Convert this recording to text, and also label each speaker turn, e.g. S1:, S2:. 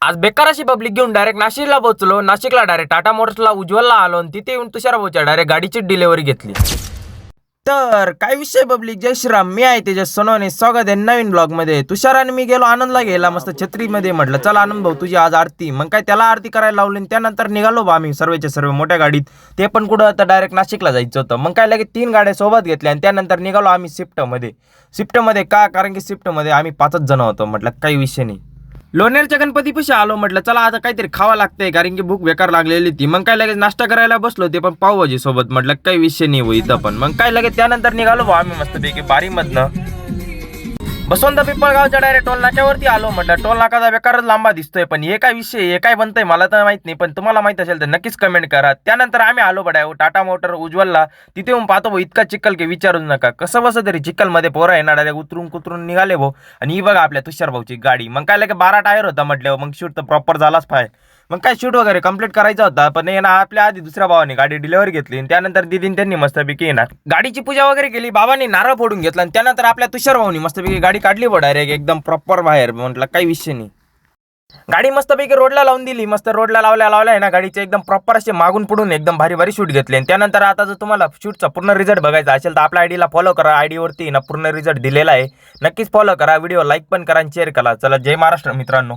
S1: आज बेकार अशी पब्लिक घेऊन डायरेक्ट नाशिकला पोहोचलो. नाशिकला डायरेक्ट टाटा मोटर्सला उज्ज्वलला आलो आणि तिथे येऊन तुषार भाऊच्या डायरेक्ट गाडीची डिलिव्हरी घेतली. तर काय विषय पब्लिक, जय श्रीराम. मी आहे तेजस सोनवणे. स्वागत आहे नवीन ब्लॉग मध्ये. तुषार आणि मी गेलो आनंदला घ्यायला मस्त छत्रीमध्ये. म्हटलं चला आनंद भाऊ तुझी आज आरती. मग काय त्याला आरती करायला लावली. त्यानंतर निघालो बा आम्ही सर्वच्या सर्व मोठ्या गाडीत. ते पण कुठं तर डायरेक्ट नाशिकला जायचं होतं. मग काय लगेच 3 गाड्या सोबत घेतल्या आणि त्यानंतर निघालो आम्ही स्विफ्टमध्ये का, कारण की स्विफ्टमध्ये आम्ही 5च जण होतो. म्हटलं काही विषय नाही. लोणेरच्या गणपतीपाशी आलो. म्हटलं चला आता काहीतरी खावा लागतंय, कारण की भूक बेकार लागलेली ती. मग काय लगेच नाश्ता करायला बसलो, ते पण पावभाजी सोबत. म्हटलं काही विषय नाही होई इथं पण. मग काय लगेच त्यानंतर निघालो बा आम्ही मस्तपैकी बारीमधनं बसवंत पिंपळगावच्या डायरेक्ट टोल नाक्यावरती आलो. म्हटलं टोल नाका बेकारच लांबा दिसतोय, पण हे काय विषय, हे काय बनतंय मला तर माहित नाही, पण तुम्हाला माहित असेल तर नक्कीच कमेंट करा. त्यानंतर आम्ही आलो बड्या टाटा मोटर उज्ज्वलला. तिथे येऊन पाहतो भाऊ इतका चिखल की विचारूच नका. कसं बसं तरी चिखलमध्ये पोरं येणार डायरेक्ट उतरून कुतरून निघाले भाऊ. आणि ही बघा आपल्या तुषार भाऊची गाडी. मग काय लगे 12 टायर होता म्हटलं, मग शूट तर प्रॉपर झालाच पाहिजे. मग काय शूट वगैरे कंप्लीट करायचा होता, पण ना आपल्या आधी दुसऱ्या भावाने गाडी डिलिव्हरी घेतली. आणि त्यानंतर दिदीन त्यांनी मस्तपैकी येणार गाडीची पूजा वगैरे केली. बाबांनी नारळ फोडून घेतला आणि त्यानंतर आपल्या तुषार भाऊनी मस्तपैकी गाडी काढली बो डायरेक्ट एकदम प्रॉपर बाहेर. म्हटलं काही विषय नाही. गाडी मस्तपैकी रोडला लावून दिली. मस्त रोडला लावल्या आहे ना गाडीचे एकदम प्रॉपर असे मागून पुढून एकदम भारी भारी शूट घेतले. आणि त्यानंतर आता जर तुम्हाला शूटचा पूर्ण रिझल्ट बघायचा असेल तर आपल्या आयडीला फॉलो करा. आयडीवरती ना पूर्ण रिझल्ट दिलेला आहे. नक्कीच फॉलो करा. व्हिडिओ लाईक पण करा आणि शेअर करा. चला जय महाराष्ट्र मित्रांनो.